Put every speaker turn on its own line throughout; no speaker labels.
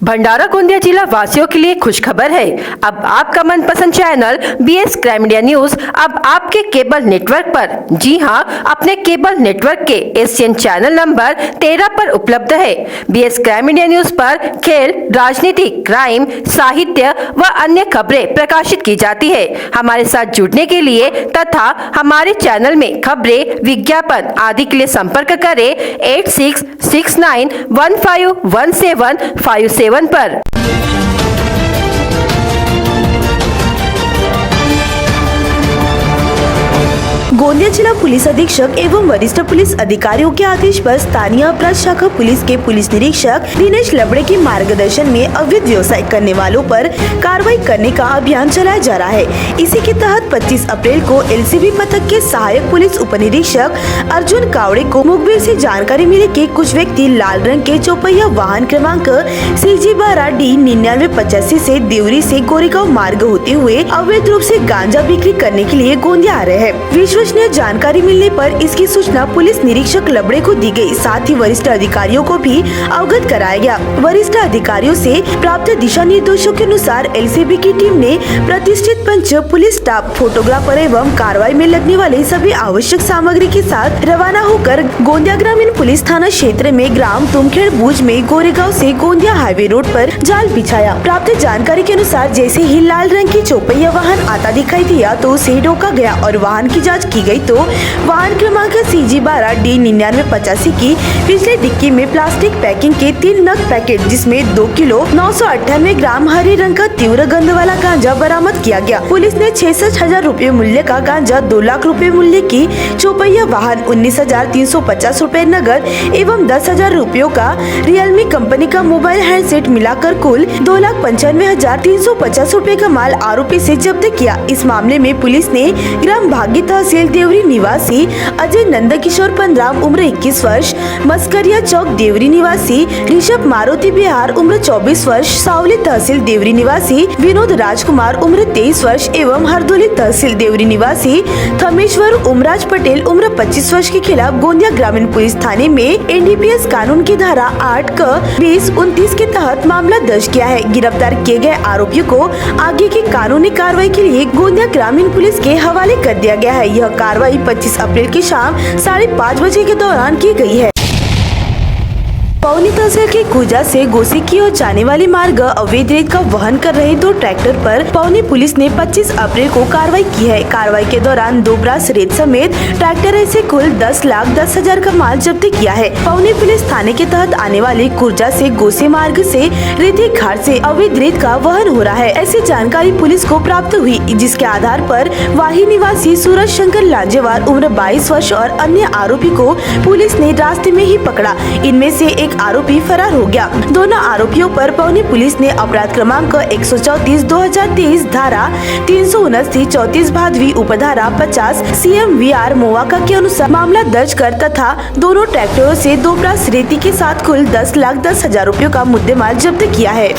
भंडारा गोंदिया जिला वासियों के लिए खुशखबर है। अब आपका मनपसंद channel BS crime media news अब आपके केबल नेटवर्क पर, जी हां, अपने केबल नेटवर्क के एशियन चैनल नंबर 13 पर उपलब्ध है। BS क्राइम मीडिया न्यूज पर खेल, राजनीति, क्राइम, साहित्य व अन्य खबरें प्रकाशित की जाती है। हमारे साथ जुड़ने के लिए तथा हमारे चैनल में खबरें, विज्ञापन आदि के लिए संपर्क करें 8669151757 पर।
गोंदिया जिला पुलिस अधीक्षक एवं वरिष्ठ पुलिस अधिकारियों के आदेश पर स्थानीय अपराध शाखा पुलिस के पुलिस निरीक्षक दिनेश लबड़े के मार्गदर्शन में अवैध व्यवसाय करने वालों पर कार्रवाई करने का अभियान चलाया जा रहा है। इसी के तहत 25 अप्रैल को LCB पथक के सहायक पुलिस उप निरीक्षक अर्जुन कावड़े को मुखबिर से जानकारी मिली कि कुछ व्यक्ति लाल रंग के चौपहिया वाहन क्रमांक CG12D 9985 से देवरी से गोरेगांव मार्ग होते हुए अवैध रूप से गांजा बिक्री करने के लिए गोंदिया आ रहे हैं। विश्वसनीय जानकारी मिलने पर इसकी सूचना पुलिस निरीक्षक लबड़े को दी गई। साथ ही वरिष्ठ अधिकारियों को भी अवगत कराया गया। वरिष्ठ अधिकारियों से प्राप्त दिशा निर्देशों के अनुसार LCB की टीम ने प्रतिष्ठित पंच, पुलिस स्टाफ, फोटोग्राफर एवं कार्रवाई में लगने वाले सभी आवश्यक सामग्री के साथ रवाना होकर गोंदिया ग्रामीण पुलिस थाना क्षेत्र में ग्राम तुमखेड़ भुज में गोरेगांव से गोंदिया हाईवे रोड पर जाल बिछाया। प्राप्त जानकारी के अनुसार जैसे ही लाल रंग की चौपहिया वाहन आता दिखाई दिया तो उसे रोका गया और वाहन की जाँच की गई तो वाहन क्रमांक CG12D 9985 की पिछले डिक्की में प्लास्टिक पैकिंग के 3 नग पैकेट जिसमें 2 किलो 998 ग्राम हरे रंग का तीव्र गंध वाला गांजा बरामद किया गया। पुलिस ने 66,000 रूपए मूल्य का गांजा, 2 लाख रूपए मूल्य की चौपहिया वाहन, 19,350 रूपए नगद एवं 10,000 रूपयों का रियलमी कंपनी का मोबाइल हैंडसेट मिलाकर कुल 2,95,350 रूपए का माल आरोपी से जब्त किया। इस मामले में पुलिस ने ग्राम भागी तहसील देवरी निवासी अजय नंद किशोर 15 उम्र 21 वर्ष, मस्करिया चौक देवरी निवासी ऋषभ मारुति बिहार उम्र 24 वर्ष, सावली तहसील देवरी निवासी विनोद राजकुमार उम्र 23 वर्ष एवं हरदोली तहसील देवरी निवासी थमेश्वर उमराज पटेल उम्र 25 वर्ष के खिलाफ गोंदिया ग्रामीण पुलिस थाने में NDPS कानून की धारा 8 क 20-29 के तहत मामला दर्ज किया है। गिरफ्तार किए गए आरोपियों को आगे की कानूनी कार्रवाई के लिए गोंदिया ग्रामीण पुलिस के हवाले कर दिया गया है। यह कार्रवाई 25 अप्रैल की शाम 5:30 बजे के दौरान की गई है। पौनी तहसील के कुजा से गोसी की ओर जाने वाली मार्ग अवैध रेत का वहन कर रहे 2 ट्रैक्टर पर पौनी पुलिस ने 25 अप्रैल को कार्रवाई की है। कार्रवाई के दौरान 2 ब्रास रेत समेत ट्रैक्टर से कुल 10,10,000 का माल जब्त किया है। पौनी पुलिस थाने के तहत आने वाले कुर्जा से गोसी मार्ग से रेती घाट से अवैध रेत का वहन हो रहा है, ऐसी जानकारी पुलिस को प्राप्त हुई, जिसके आधार पर वाही निवासी सूरज शंकर लांजेवार उम्र 22 वर्ष और अन्य आरोपी को पुलिस ने रास्ते में ही पकड़ा। इनमें से एक आरोपी फरार हो गया। दोनों आरोपियों पर पौनी पुलिस ने अपराध क्रमांक 134/2023 धारा 329-34 भादवी उपधारा 50 CMVR मोवाका के अनुसार मामला दर्ज कर तथा दोनों ट्रैक्टरों से 2 ब्रास रेती के साथ कुल 10,10,000 रूपयों का मुद्देमाल जब्त किया है।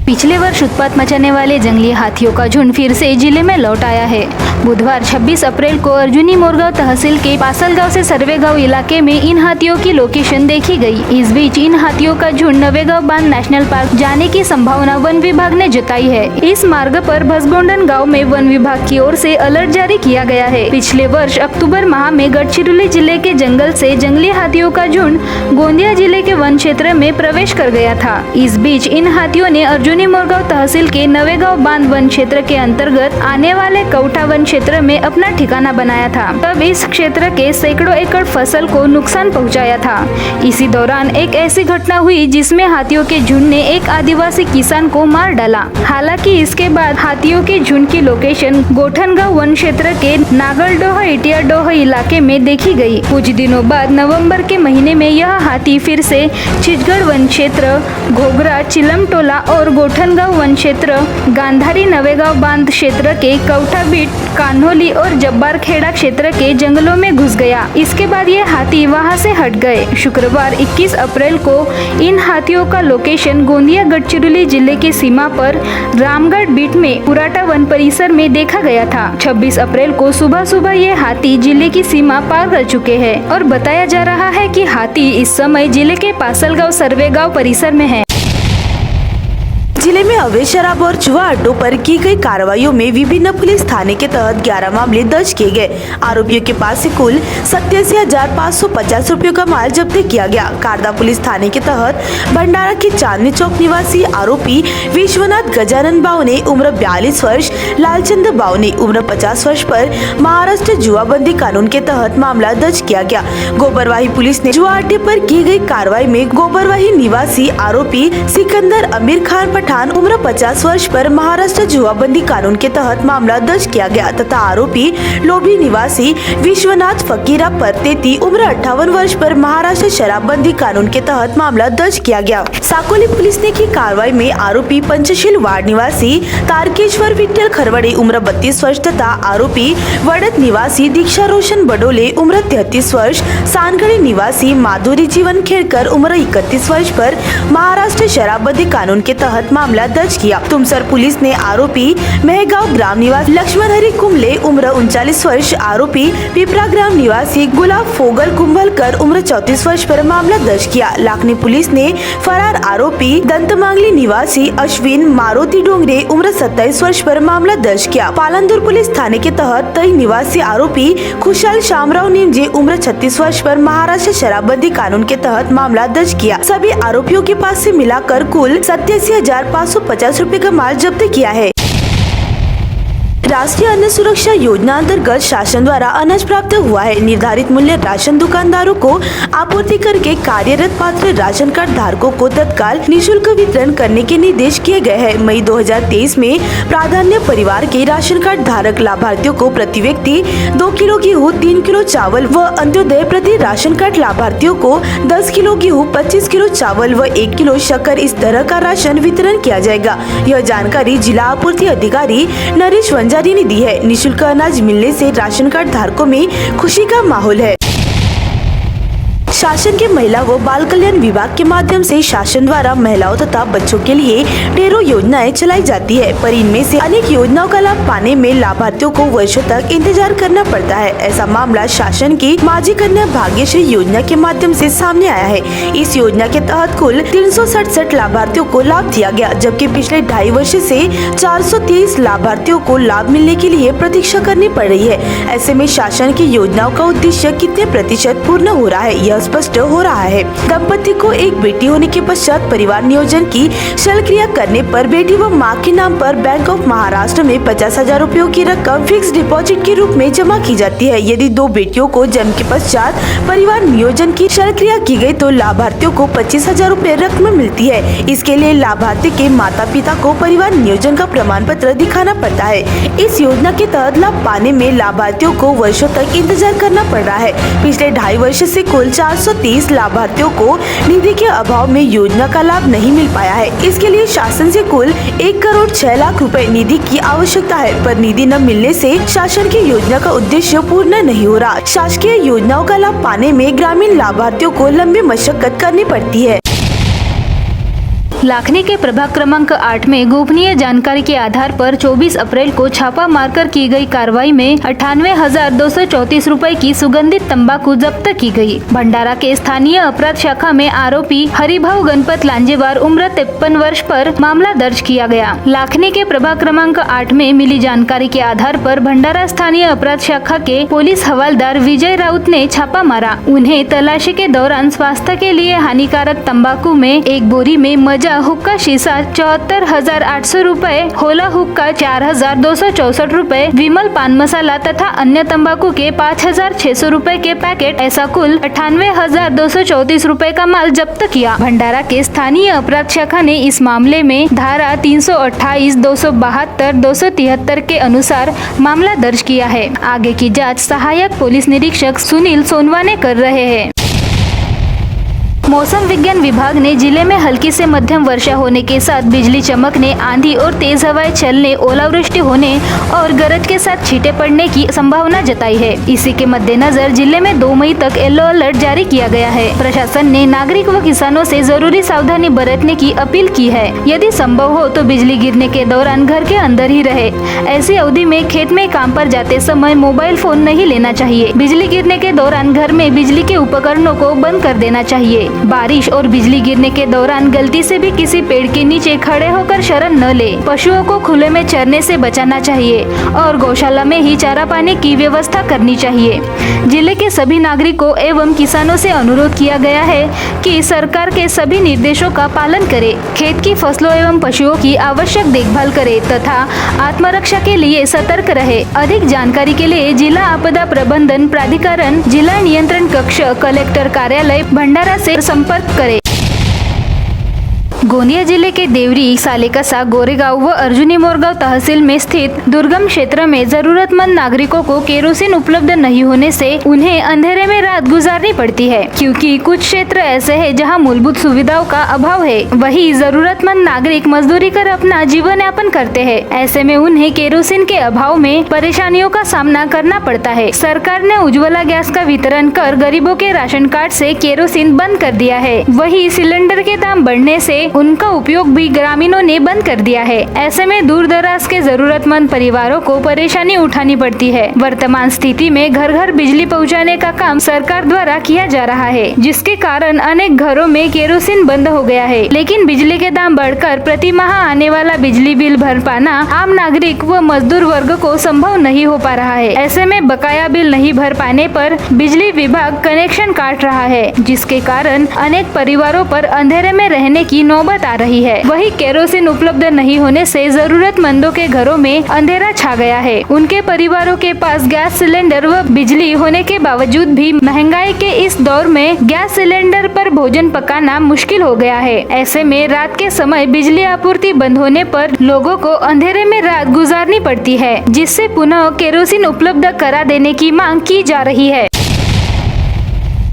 पिछले वर्ष उत्पात मचाने वाले जंगली हाथियों का झुंड फिर से जिले में लौट आया है। बुधवार 26 अप्रैल को अर्जुनी मोरगांव तहसील के पासलगांव से सर्वेगांव इलाके में इन हाथियों की लोकेशन देखी गई। इस बीच इन हाथियों का झुंड नवेगांव बांध नेशनल पार्क जाने की संभावना वन विभाग ने जताई है। इस मार्ग पर भसगोंडन गाँव में वन विभाग की ओर से अलर्ट जारी किया गया है। पिछले वर्ष अक्टूबर माह में गढ़चिरौली जिले के जंगल से जंगली हाथियों का झुंड गोंदिया जिले के वन क्षेत्र में प्रवेश कर गया था। इस बीच इन हाथियों ने अर्जुनी मोरगांव तहसील के नवेगांव बांध वन क्षेत्र के अंतर्गत आने वाले कौठा वन क्षेत्र में अपना ठिकाना बनाया था। तब इस क्षेत्र के सैकड़ों एकड़ फसल को नुकसान पहुंचाया था। इसी दौरान एक ऐसी घटना हुई जिसमें हाथियों के झुंड ने एक आदिवासी किसान को मार डाला। हालांकि इसके बाद हाथियों के झुंड की लोकेशन गोठनगांव वन क्षेत्र के नागलडोह इटियाडोह इलाके में देखी गई। कुछ दिनों बाद नवम्बर के महीने में यह हाथी फिर से छिजगढ़ वन क्षेत्र, घोघरा, चिलमटोला और गोठनगांव वन क्षेत्र, गांधारी नवेगांव बांध क्षेत्र के कौठा बीट, कान्होली और जब्बार खेड़ा क्षेत्र के जंगलों में घुस गया। इसके बाद ये हाथी वहां से हट गए। शुक्रवार 21 अप्रैल को इन हाथियों का लोकेशन गोंदिया गढ़चिरौली जिले की सीमा पर रामगढ़ बीट में पुराटा वन परिसर में देखा गया था। 26 अप्रैल को सुबह सुबह ये हाथी जिले की सीमा पार कर चुके हैं और बताया जा रहा है कि हाथी इस समय जिले के पासलगांव सर्वेगांव परिसर में है।
जिले में अवैध शराब और जुआ अड्डों पर की गई कार्रवाइयों में विभिन्न पुलिस थाने के तहत 11 मामले दर्ज किए गए। आरोपियों के पास से कुल 87,550 रुपयों का माल जब्त किया गया। कारदा पुलिस थाने के तहत भंडारा के चांदनी चौक निवासी आरोपी विश्वनाथ गजानन बावने उम्र 42 वर्ष, लालचंद बावने उम्र 50 वर्ष पर महाराष्ट्र जुआबंदी कानून के तहत मामला दर्ज किया गया। गोबरवाही पुलिस ने जुआ अड्डे पर की गई कार्रवाई में गोबरवाही निवासी आरोपी सिकंदर अमीर खान पठान उम्र 50 वर्ष पर महाराष्ट्र जुआबंदी कानून के तहत मामला दर्ज किया गया तथा आरोपी लोभी निवासी विश्वनाथ फकीरा परतेती उम्र 58 वर्ष पर महाराष्ट्र शराबबंदी कानून के तहत मामला दर्ज किया गया। साकोली पुलिस ने की कार्रवाई में आरोपी पंचशील वार्ड निवासी तारकेश्वर विठ्ठल खरवड़े उम्र 32 वर्ष तथा आरोपी वड़द निवासी दीक्षा रोशन बडोले उम्र 33 वर्ष, सानगढ़ी निवासी माधुरी जीवन खेड़कर उम्र 31 वर्ष पर महाराष्ट्र शराबबंदी कानून के तहत मामला दर्ज किया। तुमसर पुलिस ने आरोपी मेहगांव ग्राम निवासी लक्ष्मण हरी कुंबले उम्र 39 वर्ष, आरोपी पिपरा ग्राम निवासी गुलाब फोगल कुंभलकर उम्र 34 वर्ष पर मामला दर्ज किया। लाखनी पुलिस ने फरार आरोपी दंतमांगली निवासी अश्विन मारुति डोंगरे उम्र 27 वर्ष पर मामला दर्ज किया। पालनदुर पुलिस थाने के तहत तई निवासी आरोपी खुशाल शामराव निमजे उम्र 36 वर्ष पर महाराष्ट्र शराबबंदी कानून के तहत मामला दर्ज किया। सभी आरोपियों के पास से मिलाकर कुल 87,550 रुपए का माल जब्त किया है। राष्ट्रीय अन्न सुरक्षा योजना अंतर्गत शासन द्वारा अनाज प्राप्त हुआ है। निर्धारित मूल्य राशन दुकानदारों को आपूर्ति करके कार्यरत पात्र राशन कार्ड धारकों को तत्काल निःशुल्क वितरण करने के निर्देश किए गए हैं। मई 2023 में प्राधान्य परिवार के राशन कार्ड धारक लाभार्थियों को प्रति व्यक्ति 2 किलो गेहूँ, 3 किलो चावल व अंत्योदय प्रति राशन कार्ड लाभार्थियों को 10 किलो गेहूँ, 25 किलो चावल व 1 किलो शक्कर इस तरह का राशन वितरण किया जाएगा। यह जानकारी जिला आपूर्ति अधिकारी नरेश वंजारी ने दी है। निःशुल्क अनाज मिलने से राशन कार्ड धारकों में खुशी का माहौल है। शासन के महिला व बाल कल्याण विभाग के माध्यम से शासन द्वारा महिलाओं तथा बच्चों के लिए ढेरों योजनाएं चलाई जाती है, पर इनमें से अनेक योजनाओं का लाभ पाने में लाभार्थियों को वर्षों तक इंतजार करना पड़ता है। ऐसा मामला शासन की माझी कन्या भाग्यश्री योजना के माध्यम से सामने आया है। इस योजना के तहत कुल 367 लाभार्थियों को लाभ दिया गया, जबकि पिछले 2.5 वर्ष से 423 लाभार्थियों को लाभ मिलने के लिए प्रतीक्षा करनी पड़ रही है। ऐसे में शासन की योजनाओं का उद्देश्य कितने प्रतिशत पूर्ण हो रहा है, यह स्पष्ट हो रहा है। दंपति को एक बेटी होने के पश्चात परिवार नियोजन की शल्यक्रिया करने पर बेटी व मां के नाम पर बैंक ऑफ महाराष्ट्र में 50,000 रुपयों की रकम फिक्स डिपॉजिट के रूप में जमा की जाती है। यदि 2 बेटियों को जन्म के पश्चात परिवार नियोजन की शल्यक्रिया की गई तो लाभार्थियों को 25,000 रुपए रकम मिलती है। इसके लिए लाभार्थी के माता पिता को परिवार नियोजन का प्रमाण पत्र दिखाना पड़ता है। इस योजना के तहत लाभ पाने में लाभार्थियों को वर्षों तक इंतजार करना पड़ रहा है। पिछले 2.5 वर्ष से कुल 430 लाभार्थियों को निधि के अभाव में योजना का लाभ नहीं मिल पाया है। इसके लिए शासन से कुल 1 करोड़ 6 लाख रुपए निधि की आवश्यकता है, पर निधि न मिलने से शासन की योजना का उद्देश्य पूर्ण नहीं हो रहा। शासकीय योजनाओं का लाभ पाने में ग्रामीण लाभार्थियों को लंबी मशक्कत करनी पड़ती है।
लाखनी के प्रभाग क्रमांक 8 में गोपनीय जानकारी के आधार पर 24 अप्रैल को छापा मारकर की गई कार्रवाई में 98,234 रुपए की सुगंधित तंबाकू जब्त की गई। भंडारा के स्थानीय अपराध शाखा में आरोपी हरिभाऊ गणपत लांजेवार उम्र 53 वर्ष पर मामला दर्ज किया गया। लाखनी के प्रभाग क्रमांक 8 में मिली जानकारी के आधार पर भंडारा स्थानीय अपराध शाखा के पुलिस हवलदार विजय राउत ने छापा मारा। उन्हें तलाशी के दौरान स्वास्थ्य के लिए हानिकारक तंबाकू में एक बोरी में मजा हुक्का शीशा 74,800 रुपए, होला हुक्का 4,264 रुपए, विमल पान मसाला तथा अन्य तंबाकू के 5,600 रुपए के पैकेट, ऐसा कुल 98,234 रुपए का माल जब्त किया। भंडारा के स्थानीय अपराध शाखा ने इस मामले में धारा 328, 272, 273 के अनुसार मामला दर्ज किया है। आगे की जाँच सहायक पुलिस निरीक्षक सुनील सोनवाने कर रहे हैं। मौसम विज्ञान विभाग ने जिले में हल्की से मध्यम वर्षा होने के साथ बिजली चमकने, आंधी और तेज हवाएं चलने, ओलावृष्टि होने और गरज के साथ छींटे पड़ने की संभावना जताई है। इसी के मद्देनजर जिले में 2 मई तक येलो अलर्ट जारी किया गया है। प्रशासन ने नागरिक व किसानों से जरूरी सावधानी बरतने की अपील की है। यदि संभव हो तो बिजली गिरने के दौरान घर के अंदर ही रहे। ऐसी अवधि में खेत में काम पर जाते समय मोबाइल फोन नहीं लेना चाहिए। बिजली गिरने के दौरान घर में बिजली के उपकरणों को बंद कर देना चाहिए। बारिश और बिजली गिरने के दौरान गलती से भी किसी पेड़ के नीचे खड़े होकर शरण न ले। पशुओं को खुले में चरने से बचाना चाहिए और गौशाला में ही चारा पानी की व्यवस्था करनी चाहिए। जिले के सभी नागरिकों एवं किसानों से अनुरोध किया गया है कि सरकार के सभी निर्देशों का पालन करें, खेत की फसलों एवं पशुओं की आवश्यक देखभाल करें तथा आत्मरक्षा के लिए सतर्क रहे। अधिक जानकारी के लिए जिला आपदा प्रबंधन प्राधिकरण, जिला नियंत्रण कक्ष, कलेक्टर कार्यालय भंडारा से संपर्क करें। गोंदिया जिले के देवरी, सालेकसा, गोरेगांव व अर्जुनी मोरगांव तहसील में स्थित दुर्गम क्षेत्र में जरूरतमंद नागरिकों को केरोसिन उपलब्ध नहीं होने से उन्हें अंधेरे में रात गुजारनी पड़ती है, क्योंकि कुछ क्षेत्र ऐसे हैं जहां मूलभूत सुविधाओं का अभाव है। वहीं जरूरतमंद नागरिक मजदूरी कर अपना जीवन यापन करते हैं। ऐसे में उन्हें केरोसिन के अभाव में परेशानियों का सामना करना पड़ता है। सरकार ने उज्ज्वला गैस का वितरण कर गरीबों के राशन कार्ड से केरोसिन बंद कर दिया है। वहीं सिलेंडर के दाम बढ़ने से उनका उपयोग भी ग्रामीणों ने बंद कर दिया है। ऐसे में दूर दराज के जरूरतमंद परिवारों को परेशानी उठानी पड़ती है। वर्तमान स्थिति में घर घर बिजली पहुंचाने का काम सरकार द्वारा किया जा रहा है, जिसके कारण अनेक घरों में केरोसिन बंद हो गया है। लेकिन बिजली के दाम बढ़कर प्रति माह आने वाला बिजली बिल भर पाना आम नागरिक व मजदूर वर्ग को संभव नहीं हो पा रहा है। ऐसे में बकाया बिल नहीं भर पाने पर बिजली विभाग कनेक्शन काट रहा है, जिसके कारण अनेक परिवारों पर अंधेरे में रहने की नौबत आ रही है। वही केरोसिन उपलब्ध नहीं होने से जरूरतमंदों के घरों में अंधेरा छा गया है। उनके परिवारों के पास गैस सिलेंडर व बिजली होने के बावजूद भी महंगाई के इस दौर में गैस सिलेंडर पर भोजन पकाना मुश्किल हो गया है। ऐसे में रात के समय बिजली आपूर्ति बंद होने पर लोगों को अंधेरे में रात गुजारनी पड़ती है, जिससे पुनः केरोसिन उपलब्ध करा देने की मांग की जा रही है।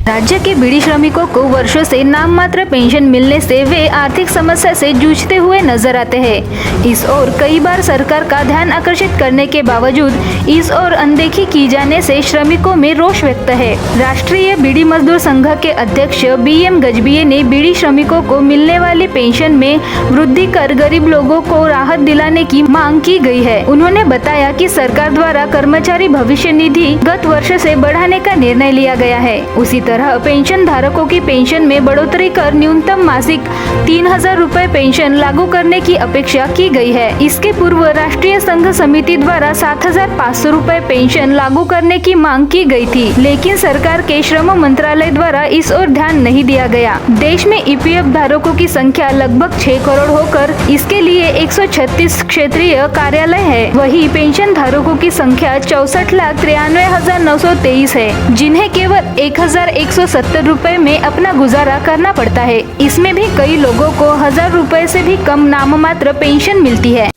राज्य के बीड़ी श्रमिकों को वर्षों से नाम मात्र पेंशन मिलने से वे आर्थिक समस्या से जूझते हुए नजर आते हैं। इस ओर कई बार सरकार का ध्यान आकर्षित करने के बावजूद इस ओर अनदेखी की जाने से श्रमिकों में रोष व्यक्त है। राष्ट्रीय बीड़ी मजदूर संघ के अध्यक्ष BM गजबिये ने बीड़ी श्रमिकों को मिलने वाली पेंशन में वृद्धि कर गरीब लोगों को राहत दिलाने की मांग की गई है। उन्होंने बताया कि सरकार द्वारा कर्मचारी भविष्य निधि गत वर्ष से बढ़ाने का निर्णय लिया गया है। उसी तरह पेंशन धारकों की पेंशन में बढ़ोतरी कर न्यूनतम मासिक 3000 रुपए पेंशन लागू करने की अपेक्षा की गई है। इसके पूर्व राष्ट्रीय संघ समिति द्वारा 7500 रुपए पेंशन लागू करने की मांग की गई थी, लेकिन सरकार के श्रम मंत्रालय द्वारा इस ओर ध्यान नहीं दिया गया। देश में EPF धारकों की संख्या लगभग 6 करोड़ होकर इसके लिए 136 क्षेत्रीय कार्यालय है। वही पेंशन धारकों की संख्या 64,93,923 है, जिन्हें केवल 1,170 रुपए में अपना गुजारा करना पड़ता है। इसमें भी कई लोगों को 1000 रुपए से भी कम नाममात्र पेंशन मिलती है।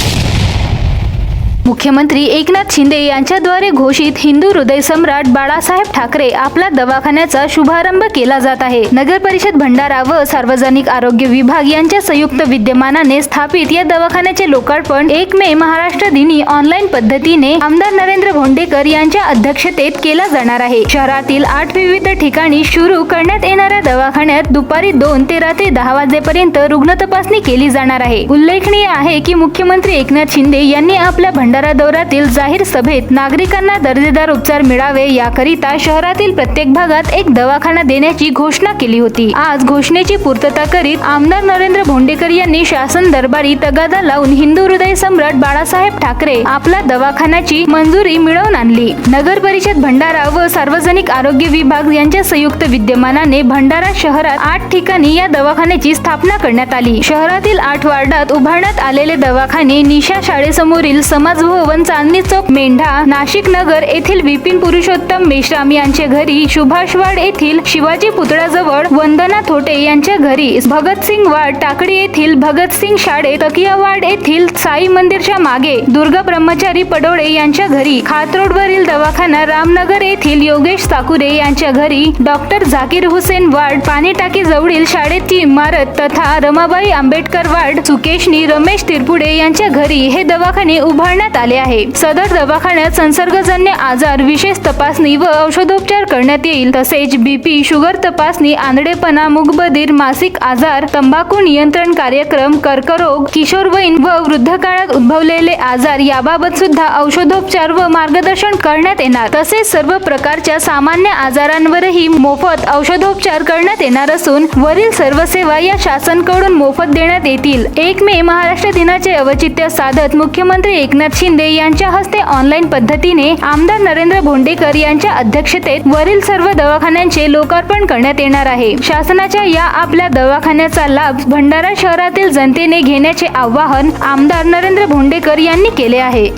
मुख्यमंत्री एकनाथ शिंदे यांच्याद्वारे घोषित हिंदू हृदय सम्राट बाळासाहेब ठाकरे आपला दवाखान्याचा शुभारंभ केला जात आहे। नगर परिषद भंडारा व सार्वजनिक आरोग्य विभाग यांच्या संयुक्त विद्यमानाने स्थापित या दवाखान्याचे लोकार्पण 1 मे महाराष्ट्र दिनी ऑनलाईन पद्धतीने आमदार नरेंद्र भोंडेकर यांच्या अध्यक्षतेत केला जाणार आहे। शहरातील 8 विविध ठिकाणी सुरू करण्यात येणाऱ्या दवाखान्यात दुपारी 2 ते रात्री 10 वाजेपर्यंत रुग्ण तपासणी केली जाणार आहे। उल्लेखनीय आहे की मुख्यमंत्री एकनाथ शिंदे यांनी आपल्या भंडारा दौऱ्यातील जाहीर सभेत नागरिकांना दर्जेदार उपचार मिळावे याकरिता शहरातील प्रत्येक भागात एक दवाखाना देण्याची घोषणा केली होती। आज घोषणेची पूर्तता करीत आमदार नरेंद्र भोंडेकर यांनी शासन दरबारी तगादा लावून हिंदू हृदय सम्राट बाळासाहेब ठाकरे आपला दवाखान्याची मंजुरी मिळवून आणली। नगर परिषद भंडारा व सार्वजनिक आरोग्य विभाग यांच्या संयुक्त विद्यमानाने भंडारा शहरात 8 ठिकाणी या दवाखान्याची स्थापना करण्यात आली। शहरातील 8 वार्डात उभारण्यात आलेले दवाखाने निशा शाळेसमोरील समाज भवन, चांदणी चौक, मेंढा, नाशिक नगर येथील विपिन पुरुषोत्तम मेश्राम यांच्या घरी, सुभाषवाड येथील शिवाजी पुतळ्याजवळ वंदना थोटे यांच्या घरी, भगतसिंग वाड टाकडी येथील भगतसिंग शाळे, तकियावाड येथील साई मंदिरच्या मागे दुर्गा ब्रह्मचारी पडोळे यांच्या घरी, खात रोडवरील दवाखाना रामनगर येथील योगेश साकुरे यांच्या घरी, डॉक्टर झाकीर हुसेन वाड पाणी टाकी जवळील शाळेची इमारत तथा रमाबाई आंबेडकर वाड सुकेशनी रमेश तिरपुडे यांच्या घरी हे दवाखाने उभारण्यात करण्यात आले आहे। सदर दवाखान्यात संसर्गजन्य आजार विशेष तपासणी व औषधोपचार करण्यात येईल। तसेच बीपी, शुगर तपासणी, आंधळेपणा, मूकबधीर, मासिक आजार, तंबाखू नियंत्रण कार्यक्रम, कर्करोग, किशोरवयीन व वृद्ध काळात उद्भवलेले आजार याबाबत सुद्धा औषधोपचार व मार्गदर्शन करण्यात येणार। तसेच सर्व प्रकारच्या सामान्य आजारांवरही मोफत औषधोपचार करण्यात येणार असून वरील सर्व सेवा या शासनाकडून मोफत देण्यात येतील। 1 मे महाराष्ट्र दिनाचे औचित्य साधत मुख्यमंत्री एकनाथ शिंदे यांच्या हस्ते ऑनलाईन पद्धतीने आमदार नरेंद्र भोंडेकर यांच्या अध्यक्षतेत वरील सर्व दवाखान्यांचे लोकार्पण करण्यात येणार आहे। शासनाच्या या आपल्या दवाखान्याचा लाभ भंडारा शहरातील जनतेने घेण्याचे आवाहन आमदार नरेंद्र भोंडेकर यांनी केले आहे।